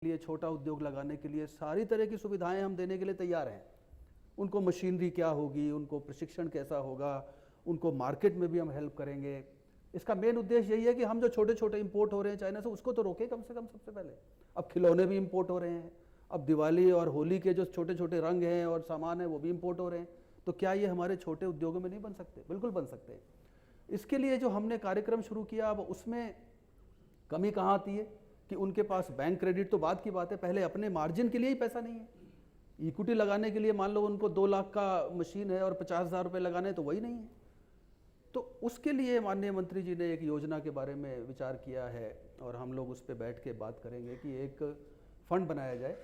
लिए, छोटा उद्योग लगाने के लिए सारी तरह की सुविधाएं हम देने के लिए तैयार हैं। उनको मशीनरी क्या होगी, उनको प्रशिक्षण कैसा होगा, उनको मार्केट में भी हम हेल्प करेंगे। इसका मेन उद्देश्य यही है कि हम जो छोटे छोटे इंपोर्ट हो रहे हैं चाइना से, उसको तो रोके कम से कम सबसे पहले। अब खिलौने भी इंपोर्ट हो रहे हैं, अब दिवाली और होली के जो छोटे छोटे रंग हैं और सामान हैं वो भी इंपोर्ट हो रहे हैं। तो क्या ये हमारे छोटे उद्योगों में नहीं बन सकते? बिल्कुल बन सकते हैं। इसके लिए जो हमने कार्यक्रम शुरू किया, अब उसमें कमी कहाँ आती है कि उनके पास बैंक क्रेडिट तो बाद की बात है, पहले अपने मार्जिन के लिए ही पैसा नहीं है। इक्विटी लगाने के लिए मान लो उनको 2 लाख का मशीन है और 50,000 रुपये लगाने, तो वही नहीं है। तो उसके लिए माननीय मंत्री जी ने एक योजना के बारे में विचार किया है और हम लोग उस पर बैठ के बात करेंगे कि एक फंड बनाया जाए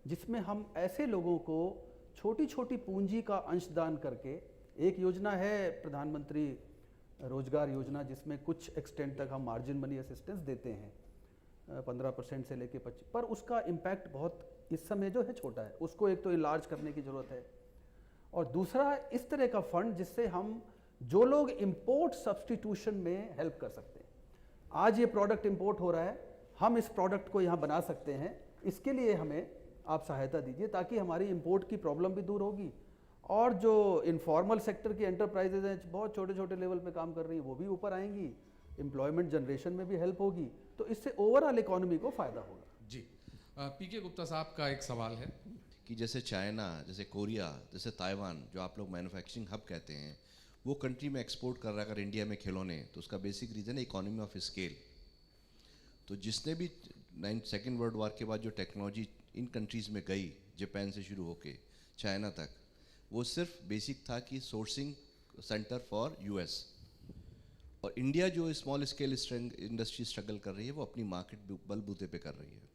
जिसमें हम ऐसे लोगों को छोटी छोटी पूंजी का अंशदान करके, एक योजना है प्रधानमंत्री रोजगार योजना जिसमें कुछ एक्सटेंट तक हम मार्जिन मनी असिस्टेंस देते हैं, 15% से लेके 25%, पर उसका इम्पैक्ट बहुत इस समय जो है छोटा है। उसको एक तो इलाज करने की ज़रूरत है और दूसरा इस तरह का फंड जिससे हम जो लोग इंपोर्ट सब्सटीट्यूशन में हेल्प कर सकते हैं। आज ये प्रोडक्ट इंपोर्ट हो रहा है, हम इस प्रोडक्ट को यहाँ बना सकते हैं, इसके लिए हमें आप सहायता दीजिए ताकि हमारी इंपोर्ट की प्रॉब्लम भी दूर होगी और जो इनफॉर्मल सेक्टर की एंटरप्राइजेज हैं, बहुत छोटे छोटे लेवल पे काम कर रही हैं, वो भी ऊपर आएंगी, एम्प्लॉयमेंट जनरेशन में भी हेल्प होगी। तो इससे ओवरऑल इकोनॉमी को फ़ायदा होगा। जी, पीके गुप्ता साहब का एक सवाल है कि जैसे चाइना, जैसे कोरिया, जैसे ताइवान, जो आप लोग मैन्युफैक्चरिंग हब कहते हैं, वो कंट्री में एक्सपोर्ट कर रहा है अगर इंडिया में खिलौने, तो उसका बेसिक रीज़न है इकोनॉमी ऑफ स्केल। तो जिसने भी सेकेंड वर्ल्ड वॉर के बाद जो टेक्नोलॉजी इन कंट्रीज़ में गई, जापान से शुरू होके चाइना तक, वो सिर्फ बेसिक था कि सोर्सिंग सेंटर फॉर यूएस। और इंडिया जो स्मॉल स्केल इंडस्ट्री स्ट्रगल कर रही है, वो अपनी मार्केट बलबूते पे कर रही है।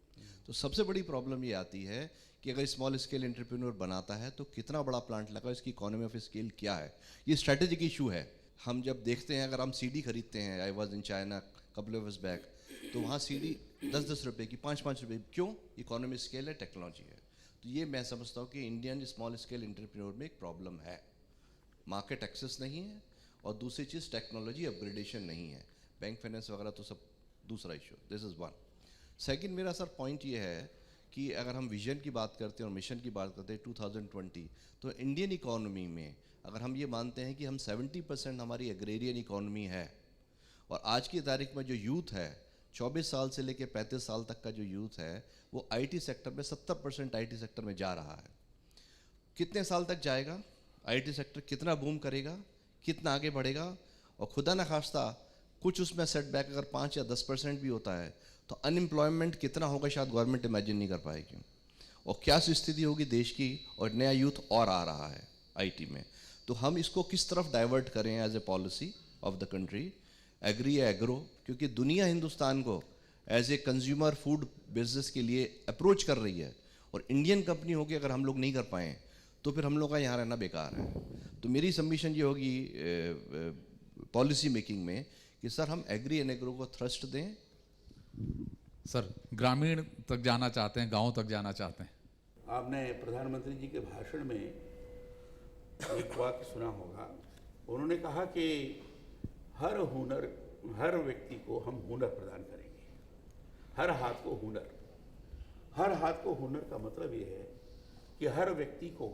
तो सबसे बड़ी प्रॉब्लम ये आती है कि अगर स्मॉल स्केल एंटरप्रेन्योर बनाता है तो कितना बड़ा प्लांट लगा, इसकी इकोनॉमी ऑफ स्केल क्या है, ये स्ट्रैटेजिक इशू है। हम जब देखते हैं, अगर हम सीडी खरीदते हैं, I was in China couple of years back, तो वहाँ सीडी 10-10 रुपये की, 5-5 रुपये, क्यों? इकोनॉमी स्केल है, टेक्नोलॉजी है। तो ये मैं समझता हूँ कि इंडियन स्मॉल स्केल एंटरप्रेन्योर में एक प्रॉब्लम है, मार्केट एक्सेस नहीं है और दूसरी चीज़ टेक्नोलॉजी अपग्रेडेशन नहीं है। बैंक फाइनेंस वगैरह तो सब दूसरा issue, this is one. Second मेरा सर पॉइंट ये है कि अगर हम विजन की बात करते हैं और मिशन की बात करते हैं 2020, तो इंडियन इकोनॉमी में अगर हम ये मानते हैं कि हम 70% हमारी एग्रेरियन इकोनॉमी है और आज की तारीख में जो यूथ है 24 साल से लेकर 35 साल तक का जो यूथ है, वो आईटी सेक्टर में 70% आईटी सेक्टर में जा रहा है। कितने साल तक जाएगा? आईटी सेक्टर कितना बूम करेगा, कितना आगे बढ़ेगा? और खुदा न खास्ता कुछ उसमें सेटबैक अगर 5 या 10% भी होता है तो अनएम्प्लॉयमेंट कितना होगा, शायद गवर्नमेंट इमेजिन नहीं कर पाएगी। और क्या स्थिति होगी देश की, और नया यूथ और आ रहा है आईटी में। तो हम इसको किस तरफ डाइवर्ट करें as a policy of the country, agri या एग्रो, क्योंकि दुनिया हिंदुस्तान को as a consumer food business के लिए अप्रोच कर रही है और इंडियन कंपनी होकर अगर हम लोग नहीं कर पाएँ तो फिर हम लोग का यहाँ रहना बेकार है। तो मेरी सबमिशन ये होगी पॉलिसी मेकिंग में कि सर हम एग्री एंड एग्रो को थ्रस्ट दें। सर, ग्रामीण तक जाना चाहते हैं, गांव तक जाना चाहते हैं। आपने प्रधानमंत्री जी के भाषण में एक वाक्य सुना होगा, उन्होंने कहा कि हर व्यक्ति को हम हुनर प्रदान करेंगे, हर हाथ को हुनर। हर हाथ को हुनर का मतलब ये है कि हर व्यक्ति को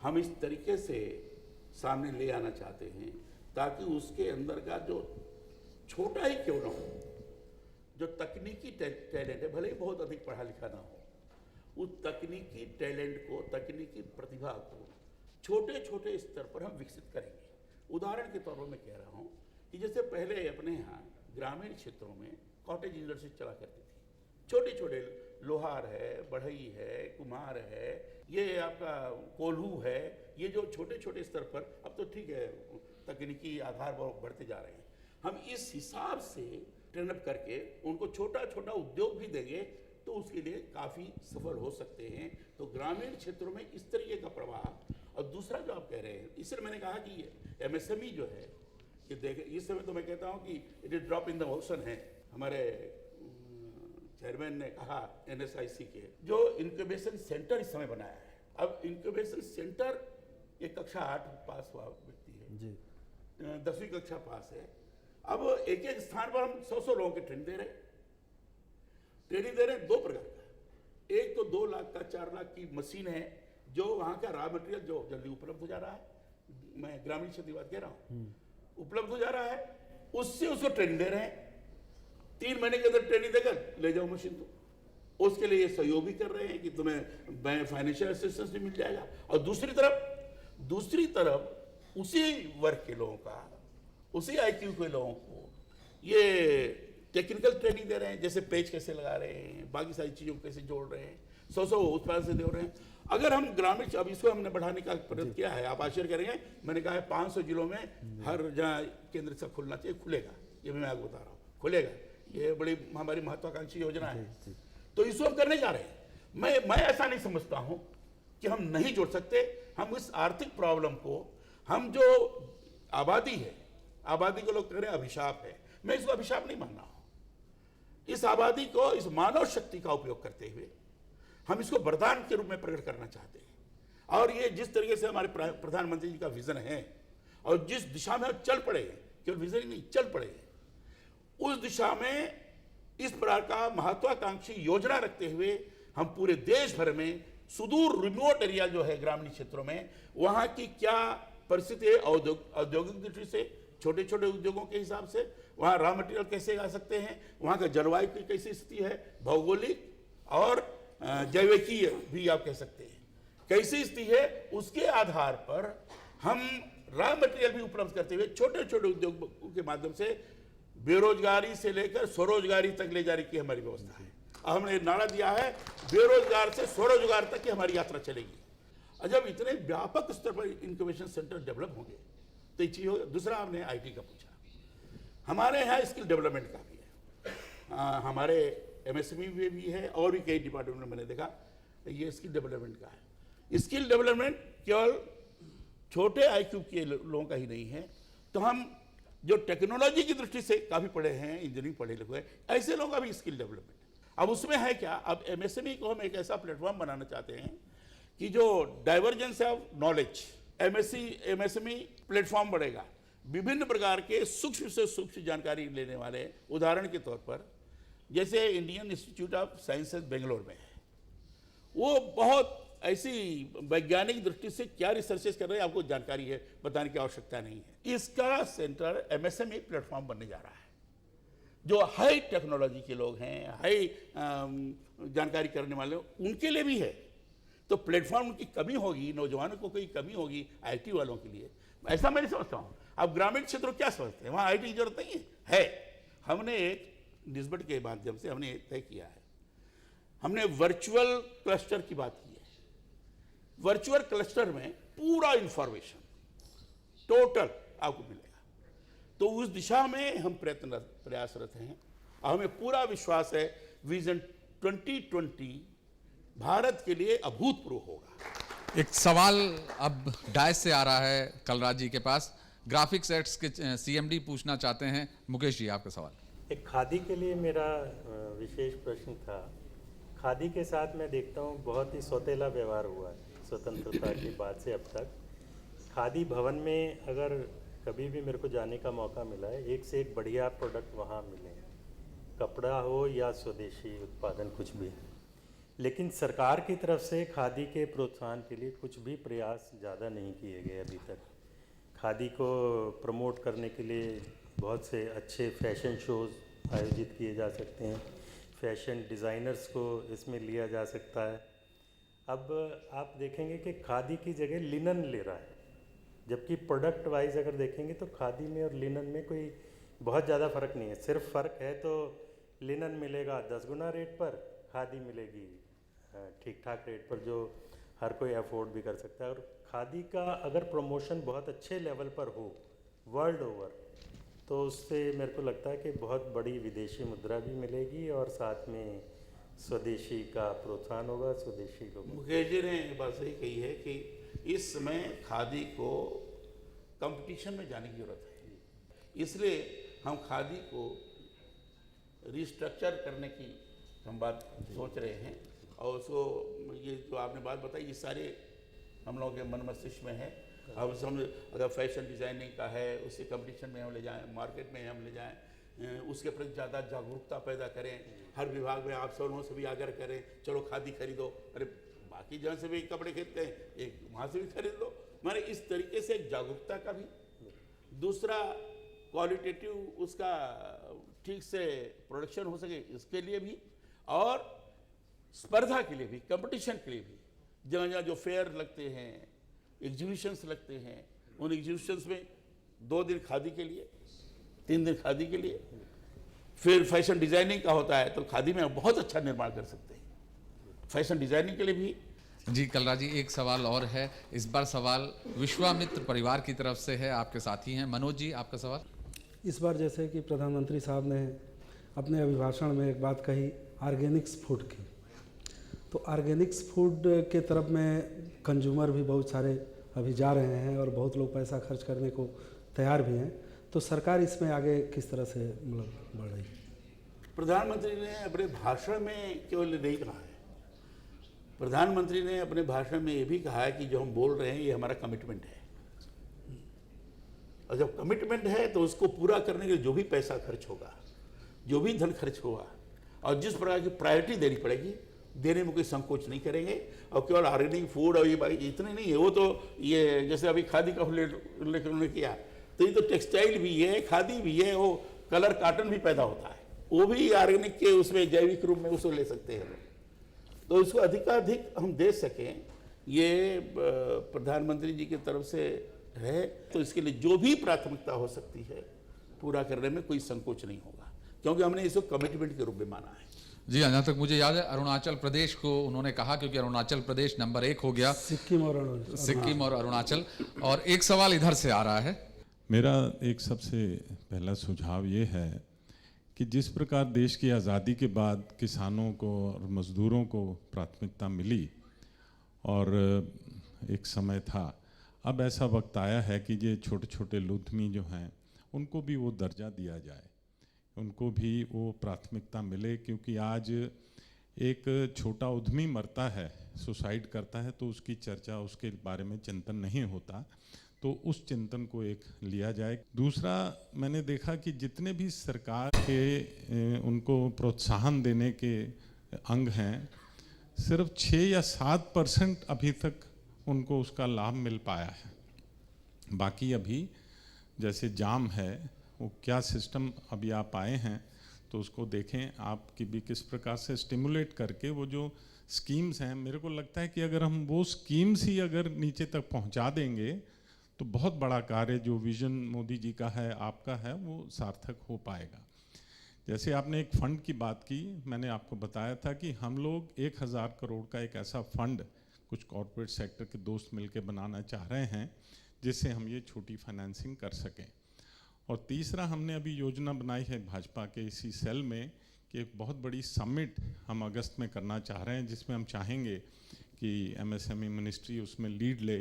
हम इस तरीके से सामने ले आना चाहते हैं ताकि उसके अंदर का जो छोटा ही क्यों ना हो, जो तकनीकी टैलेंट है, भले ही बहुत अधिक पढ़ा लिखा ना हो, उस तकनीकी टैलेंट को, तकनीकी प्रतिभा को छोटे छोटे स्तर पर हम विकसित करेंगे। उदाहरण के तौर पर मैं कह रहा हूँ कि जैसे पहले अपने यहाँ ग्रामीण क्षेत्रों में कॉटेज इंडस्ट्री चला करती थी, छोटे छोटे लोहार है, बढ़ई है, कुम्हार है, ये आपका कोल्हू है, ये जो छोटे छोटे स्तर पर, अब तो ठीक है तकनीकी आधार पर बढ़ते जा रहे हैं, हम इस हिसाब से ट्रेनअप करके उनको छोटा छोटा उद्योग भी देंगे तो उसके लिए काफ़ी सफल हो सकते हैं। तो ग्रामीण क्षेत्रों में इस तरीके का प्रवाह। और दूसरा जो आप कह रहे हैं, इसलिए मैंने कहा कि एमएसएमई जो है, ये देखे, इस समय तो मैं कहता हूँ कि it is drop in the ocean है। हमारे चेयरमैन ने कहा एनएसआईसी के जो इंक्यूबेशन सेंटर इस समय बनाया है। अब इंक्यूबेशन सेंटर, एक कक्षा 8 पास हुआ व्यक्ति है जी, 10वीं कक्षा पास है, अब एक एक स्थान पर हम 100-100 लोगों की ट्रेनिंग दे रहे हैं। दो प्रकार का, 4 लाख की मशीन है जो वहाँ का रॉ मटेरियल जो जल्दी उपलब्ध हो जा रहा है, मैं ग्रामीण क्षेत्र की बात कह रहा हूँ, उपलब्ध हो जा रहा है, उससे उसको ट्रेनिंग दे रहे हैं। 3 महीने के अंदर ट्रेनिंग देकर ले जाओ मशीन को। उसके लिए सहयोग भी कर रहे हैं कि तुम्हें फाइनेंशियल असिस्टेंस भी मिल जाएगा। और दूसरी तरफ उसी वर्ग के लोगों का, उसी IQ के लोगों को ये टेक्निकल ट्रेनिंग दे रहे हैं, जैसे पेज कैसे लगा रहे हैं, बाकी सारी चीज़ों को कैसे जोड़ रहे हैं, 100 उत्पाद से दे रहे हैं। अगर हम ग्रामीण, अब इसको हमने बढ़ाने का प्रयत्न किया है, आप आश्चर्य करेंगे, मैंने कहा है 500 जिलों में हर जहाँ केंद्र से खुलना चाहिए, खुलेगा। ये मैं आपको बता रहा हूँ, खुलेगा। ये बड़ी हमारी महत्वाकांक्षी योजना है, तो इसको हम करने जा रहे हैं। मैं ऐसा नहीं समझता हूँ कि हम नहीं जोड़ सकते। हम इस आर्थिक प्रॉब्लम को, हम जो आबादी है, आबादी को लोग कह रहे हैं अभिशाप है, मैं इसको अभिशाप नहीं मान रहा हूँ। इस आबादी को, इस मानव शक्ति का उपयोग करते हुए हम इसको वरदान के रूप में प्रकट करना चाहते हैं। और ये जिस तरीके से हमारे प्रधानमंत्री जी का विजन है और जिस दिशा में हम चल पड़े, केवल विजन ही नहीं, चल पड़े, उस दिशा में इस प्रकार का महत्वाकांक्षी योजना रखते हुए हम पूरे देश भर में सुदूर रिमोट एरिया जो है ग्रामीण क्षेत्रों में, वहाँ की क्या परिस्थिति है औद्योगिक दृष्टि से, छोटे छोटे उद्योगों के हिसाब से, वहाँ रॉ मटेरियल कैसे आ सकते हैं, वहाँ का जलवायु की कैसी स्थिति है, भौगोलिक और जैविकीय भी आप कह सकते हैं कैसी स्थिति है, उसके आधार पर हम रॉ मटेरियल भी उपलब्ध करते हुए छोटे छोटे उद्योगों के माध्यम से बेरोजगारी से लेकर स्वरोजगारी तक ले जाने की हमारी व्यवस्था है। हमने नारा दिया है बेरोजगार से स्वरोजगार तक की हमारी यात्रा चलेगी। और जब इतने व्यापक स्तर पर इंक्यूबेशन सेंटर डेवलप होंगे तो ये चीज होगा। दूसरा आपने IT का पूछा, हमारे यहाँ स्किल डेवलपमेंट का भी है, हमारे MSME में भी है और भी कई डिपार्टमेंट में मैंने देखा ये स्किल डेवलपमेंट का है। स्किल डेवलपमेंट केवल छोटे IQ के लोगों का ही नहीं है, तो हम जो टेक्नोलॉजी की दृष्टि से काफ़ी पढ़े हैं, इंजीनियरिंग पढ़े लिखे हैं, ऐसे लोगों का भी स्किल डेवलपमेंट। अब उसमें है क्या, अब MSME को हम एक ऐसा प्लेटफॉर्म बनाना चाहते हैं कि जो divergence of knowledge, MSME platform बढ़ेगा, विभिन्न प्रकार के सूक्ष्म से सूक्ष्म जानकारी लेने वाले, उदाहरण के तौर पर जैसे Indian institute of sciences Bangalore में है, वो बहुत ऐसी वैज्ञानिक दृष्टि से क्या रिसर्चेस कर रहे हैं आपको जानकारी है, बताने की आवश्यकता नहीं है। इसका सेंटर MSME प्लेटफॉर्म बनने जा रहा है। जो हाई टेक्नोलॉजी के लोग हैं, हाई जानकारी करने वाले, उनके लिए भी है। तो प्लेटफॉर्म की कमी होगी, नौजवानों को कोई कमी होगी IT वालों के लिए, ऐसा मैं नहीं समझता हूँ। आप ग्रामीण क्षेत्रों क्या समझते हैं, वहाँ IT की जरूरत नहीं है। हमने एक निस्बत के माध्यम से हमने तय किया है, हमने वर्चुअल क्लस्टर की बात की है। वर्चुअल क्लस्टर में पूरा इंफॉर्मेशन टोटल आपको मिलेगा, तो उस दिशा में हम प्रयासरत हैं। और हमें पूरा विश्वास है विजन 2020 भारत के लिए अभूतपूर्व होगा। एक सवाल अब डायस से आ रहा है कलराज जी के पास, ग्राफिक्स एड्स के CMD पूछना चाहते हैं। मुकेश जी, आपका सवाल। एक खादी के लिए मेरा विशेष प्रश्न था। खादी के साथ मैं देखता हूँ बहुत ही सौतेला व्यवहार हुआ है स्वतंत्रता के बाद से अब तक। खादी भवन में अगर कभी भी मेरे को जाने का मौका मिला है, एक से एक बढ़िया प्रोडक्ट वहाँ मिले, कपड़ा हो या स्वदेशी उत्पादन कुछ भी। लेकिन सरकार की तरफ से खादी के प्रोत्साहन के लिए कुछ भी प्रयास ज़्यादा नहीं किए गए अभी तक। खादी को प्रमोट करने के लिए बहुत से अच्छे फैशन शोज़ आयोजित किए जा सकते हैं, फैशन डिज़ाइनर्स को इसमें लिया जा सकता है। अब आप देखेंगे कि खादी की जगह लिनन ले रहा है, जबकि प्रोडक्ट वाइज अगर देखेंगे तो खादी में और लिनन में कोई बहुत ज़्यादा फ़र्क नहीं है। सिर्फ फ़र्क है तो लिनन मिलेगा 10 गुना रेट पर, खादी मिलेगी ठीक ठाक रेट पर जो हर कोई अफोर्ड भी कर सकता है। और खादी का अगर प्रमोशन बहुत अच्छे लेवल पर हो वर्ल्ड ओवर, तो उससे मेरे को लगता है कि बहुत बड़ी विदेशी मुद्रा भी मिलेगी और साथ में स्वदेशी का प्रोत्साहन होगा, स्वदेशी लोगों। मुकेश जी ने बात सही कही है कि इस समय खादी को कंपटीशन में जाने की जरूरत है, इसलिए हम खादी को रिस्ट्रक्चर करने की हम बात सोच रहे हैं। और उसको ये जो आपने बात बताई ये सारे हम लोगों के मन मस्तिष्क में है। अब हम अगर फैशन डिज़ाइनिंग का है, उससे कंपटीशन में हम ले जाएं, मार्केट में हम ले जाएं, उसके प्रति ज़्यादा जागरूकता पैदा करें, हर विभाग में आप सबों से भी आग्रह करें, चलो खादी खरीदो, अरे बाकी जहाँ से भी कपड़े खरीदते हैं एक वहाँ से भी खरीद लो। माने इस तरीके से एक जागरूकता का भी, दूसरा क्वालिटेटिव उसका ठीक से प्रोडक्शन हो सके इसके लिए भी, और स्पर्धा के लिए भी, कंपटीशन के लिए भी। जहाँ जहाँ जो फेयर लगते हैं, एग्जीबिशंस लगते हैं, उन एग्जीबिशंस में 2 दिन खादी के लिए, 3 दिन खादी के लिए, फिर फैशन डिजाइनिंग का होता है तो खादी में बहुत अच्छा निर्माण कर सकते हैं, फैशन डिजाइनिंग के लिए भी। जी कलराज जी, एक सवाल और है, इस बार सवाल विश्वामित्र परिवार की तरफ से है, आपके साथी हैं मनोज जी, आपका सवाल। इस बार जैसे कि प्रधानमंत्री साहब ने अपने अभिभाषण में एक बात कही ऑर्गेनिक्स फूड की, तो ऑर्गेनिक्स फूड के तरफ में कंज्यूमर भी बहुत सारे अभी जा रहे हैं और बहुत लोग पैसा खर्च करने को तैयार भी हैं, तो सरकार इसमें आगे किस तरह से मतलब बढ़ रही है? प्रधानमंत्री ने अपने भाषण में केवल नहीं कहा है, प्रधानमंत्री ने अपने भाषण में ये भी कहा है कि जो हम बोल रहे हैं ये हमारा कमिटमेंट है, और जब कमिटमेंट है तो उसको पूरा करने के लिए जो भी पैसा खर्च होगा, जो भी धन खर्च होगा, और जिस प्रकार की प्रायोरिटी देनी पड़ेगी देने में कोई संकोच नहीं करेंगे। और केवल ऑर्गेनिक फूड और ये इतने नहीं है, वो तो ये जैसे अभी खादी का उल्लेख उन्होंने किया, तो ये तो टेक्सटाइल भी है, खादी भी है, वो कलर कॉटन भी पैदा होता है, वो भी ऑर्गेनिक के उसमें जैविक रूप में उसको ले सकते हैं। तो इसको अधिकाधिक हम दे सकें, ये प्रधानमंत्री जी की तरफ से है, तो इसके लिए जो भी प्राथमिकता हो सकती है पूरा करने में कोई संकोच नहीं होगा, क्योंकि हमने इसको कमिटमेंट के रूप में माना है। जी, जहाँ तक मुझे याद है अरुणाचल प्रदेश को उन्होंने कहा, क्योंकि अरुणाचल प्रदेश नंबर 1 हो गया, सिक्किम और अरुणाचल। और एक सवाल इधर से आ रहा है। मेरा एक सबसे पहला सुझाव ये है कि जिस प्रकार देश की आज़ादी के बाद किसानों को और मज़दूरों को प्राथमिकता मिली और एक समय था, अब ऐसा वक्त आया है कि ये छोटे छोटे उद्यमी जो हैं उनको भी वो दर्जा दिया जाए, उनको भी वो प्राथमिकता मिले। क्योंकि आज एक छोटा उद्यमी मरता है, सुसाइड करता है, तो उसकी चर्चा, उसके बारे में चिंतन नहीं होता, तो उस चिंतन को एक लिया जाए। दूसरा, मैंने देखा कि जितने भी सरकार के उनको प्रोत्साहन देने के अंग हैं, सिर्फ 6 या 7% अभी तक उनको उसका लाभ मिल पाया है। बाकी अभी जैसे जाम है, वो क्या सिस्टम अभी आप आए हैं तो उसको देखें आपकी भी किस प्रकार से स्टिमुलेट करके वो जो स्कीम्स हैं, मेरे को लगता है कि अगर हम वो स्कीम्स ही अगर नीचे तक पहुंचा देंगे तो बहुत बड़ा कार्य जो विजन मोदी जी का है, आपका है, वो सार्थक हो पाएगा। जैसे आपने एक फ़ंड की बात की, मैंने आपको बताया था कि हम लोग 1000 करोड़ का एक ऐसा फ़ंड कुछ कॉरपोरेट सेक्टर के दोस्त मिलकर बनाना चाह रहे हैं जिससे हम ये छोटी फाइनेंसिंग कर सकें। और तीसरा, हमने अभी योजना बनाई है भाजपा के इसी सेल में कि एक बहुत बड़ी समिट हम अगस्त में करना चाह रहे हैं, जिसमें हम चाहेंगे कि एमएसएमई मिनिस्ट्री उसमें लीड ले,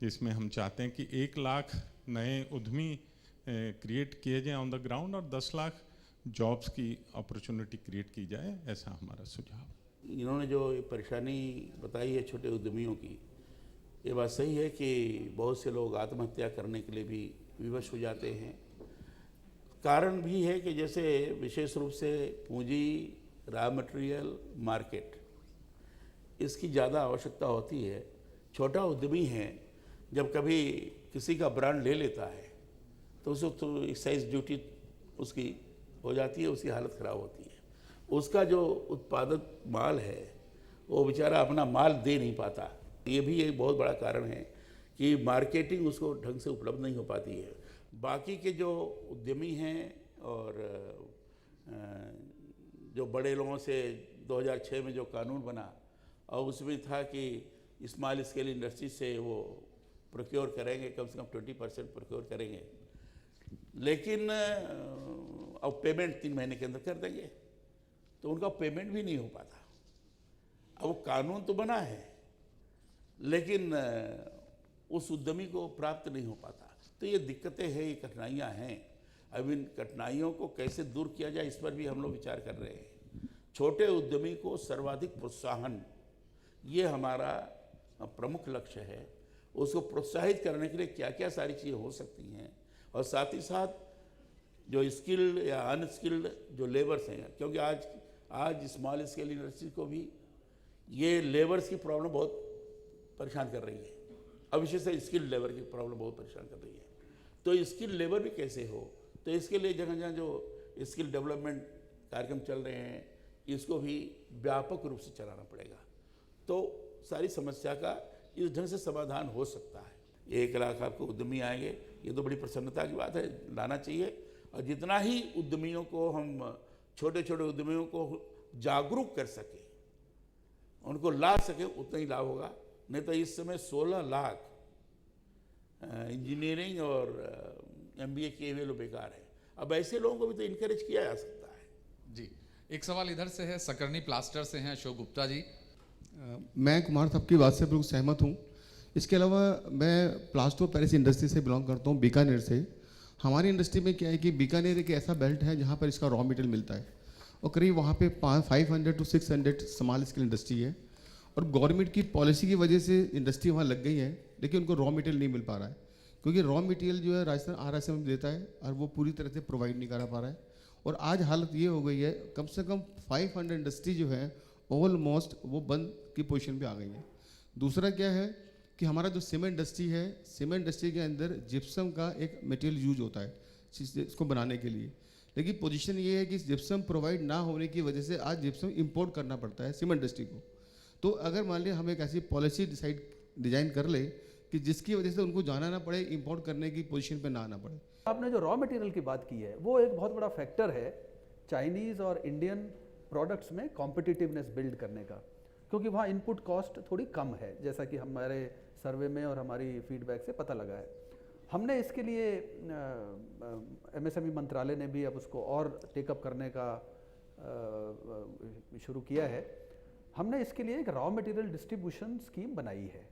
जिसमें हम चाहते हैं कि 1 लाख नए उद्यमी क्रिएट किए जाएं ऑन द ग्राउंड और 10 लाख जॉब्स की अपॉर्चुनिटी क्रिएट की जाए, ऐसा हमारा सुझाव। इन्होंने जो परेशानी बताई है छोटे उद्यमियों की, ये बात सही है कि बहुत से लोग आत्महत्या करने के लिए भी विवश हो जाते हैं। कारण भी है कि जैसे विशेष रूप से पूंजी, रॉ मटेरियल, मार्केट, इसकी ज़्यादा आवश्यकता होती है। छोटा उद्यमी है, जब कभी किसी का ब्रांड ले लेता है तो उसको तो एक्साइज ड्यूटी उसकी हो जाती है, उसकी हालत ख़राब होती है। उसका जो उत्पादित माल है वो बेचारा अपना माल दे नहीं पाता। ये भी एक बहुत बड़ा कारण है कि मार्केटिंग उसको ढंग से उपलब्ध नहीं हो पाती है। बाकी के जो उद्यमी हैं और जो बड़े लोगों से 2006 में जो कानून बना और उसमें था कि स्मॉल स्केल इंडस्ट्री से वो प्रोक्योर करेंगे, कम से कम 20% प्रोक्योर करेंगे, लेकिन अब पेमेंट 3 महीने के अंदर कर देंगे, तो उनका पेमेंट भी नहीं हो पाता। अब वो कानून तो बना है लेकिन उस उद्यमी को प्राप्त नहीं हो पाता। तो ये दिक्कतें हैं, ये कठिनाइयाँ हैं। अब इन कठिनाइयों को कैसे दूर किया जाए, इस पर भी हम लोग विचार कर रहे हैं। छोटे उद्यमी को सर्वाधिक प्रोत्साहन, ये हमारा प्रमुख लक्ष्य है। उसको प्रोत्साहित करने के लिए क्या क्या सारी चीज़ें हो सकती हैं, और साथ ही साथ जो स्किल्ड या अनस्किल्ड जो लेबर्स हैं, क्योंकि आज स्मॉल स्केल इंडस्ट्री को भी ये लेबर्स की प्रॉब्लम बहुत परेशान कर रही है, अब विशेष से स्किल्ड लेबर की प्रॉब्लम बहुत परेशान कर रही है। तो स्किल्ड लेबर भी कैसे हो, तो इसके लिए जगह जगह जो स्किल डेवलपमेंट कार्यक्रम चल रहे हैं, इसको भी व्यापक रूप से चलाना पड़ेगा, तो सारी समस्या का इस ढंग से समाधान हो सकता है। 1 लाख आपको उद्यमी आएंगे, ये तो बड़ी प्रसन्नता की बात है, लाना चाहिए। और जितना ही उद्यमियों को हम छोटे छोटे उद्यमियों को जागरूक कर सके, उनको ला सके, उतना ही लाभ होगा। नहीं तो इस समय 16 लाख इंजीनियरिंग और MBA किए हुए लोग बेकार हैं। अब ऐसे लोगों को भी तो इनकरेज किया जा सकता है। जी, एक सवाल इधर से है, सकरनी प्लास्टर से हैं अशोक गुप्ता जी। मैं कुमार साहब की बात से बिल्कुल सहमत हूँ। इसके अलावा मैं प्लास्टो पेरिस इंडस्ट्री से बिलोंग करता हूँ, बीकानेर से। हमारी इंडस्ट्री में क्या है कि बीकानेर एक ऐसा बेल्ट है जहाँ पर इसका रॉ मटेरियल मिलता है, और करीब वहाँ पे 500 to 600 स्मॉल स्केल इंडस्ट्री है, और गवर्नमेंट की पॉलिसी की वजह से इंडस्ट्री वहाँ लग गई है, लेकिन उनको रॉ मटेरियल नहीं मिल पा रहा है, क्योंकि रॉ मटेरियल जो है राजस्थान RSM देता है और वो पूरी तरह से प्रोवाइड नहीं करा पा रहा है। और आज हालत ये हो गई है, कम से कम 500 इंडस्ट्री जो है ऑलमोस्ट वो बंद की पोजीशन पे आ गई है। दूसरा क्या है कि हमारा जो सीमेंट इंडस्ट्री है, सीमेंट इंडस्ट्री के अंदर जिप्सम का एक मटेरियल यूज होता है इसको बनाने के लिए, लेकिन पोजीशन ये है कि जिप्सम प्रोवाइड ना होने की वजह से आज जिप्सम इंपोर्ट करना पड़ता है सीमेंट इंडस्ट्री को। तो अगर मान लिया हम एक ऐसी पॉलिसी डिजाइन कर ले कि जिसकी वजह से उनको जाना ना पड़े, इंपोर्ट करने की पोजीशन पे ना आना पड़े। आपने जो रॉ मटेरियल की बात की है, वो एक बहुत बड़ा फैक्टर है चाइनीज़ और इंडियन प्रोडक्ट्स में कॉम्पिटिटिवनेस बिल्ड करने का, क्योंकि वहाँ इनपुट कॉस्ट थोड़ी कम है, जैसा कि हमारे सर्वे में और हमारी फीडबैक से पता लगा है। हमने इसके लिए MSME मंत्रालय ने भी अब उसको और टेकअप करने का शुरू किया है। हमने इसके लिए एक रॉ मटेरियल डिस्ट्रीब्यूशन स्कीम बनाई है,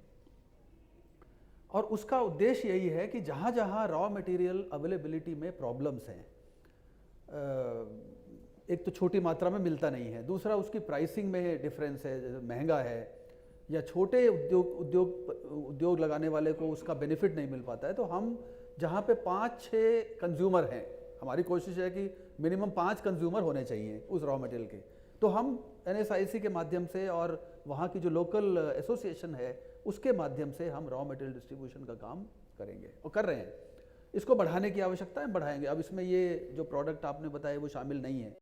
और उसका उद्देश्य यही है कि जहाँ जहाँ रॉ मटेरियल अवेलेबिलिटी में प्रॉब्लम्स हैं, एक तो छोटी मात्रा में मिलता नहीं है, दूसरा उसकी प्राइसिंग में डिफरेंस है, महंगा है, या छोटे उद्योग लगाने वाले को उसका बेनिफिट नहीं मिल पाता है, तो हम जहाँ पे 5-6 कंज्यूमर हैं, हमारी कोशिश है कि मिनिमम 5 कंज्यूमर होने चाहिए उस रॉ मटेरियल के, तो हम NSIC के माध्यम से और वहाँ की जो लोकल एसोसिएशन है उसके माध्यम से हम रॉ मटेरियल डिस्ट्रीब्यूशन का काम करेंगे और कर रहे हैं। इसको बढ़ाने की आवश्यकता है, बढ़ाएंगे। अब इसमें ये जो प्रोडक्ट आपने बताए वो शामिल नहीं है।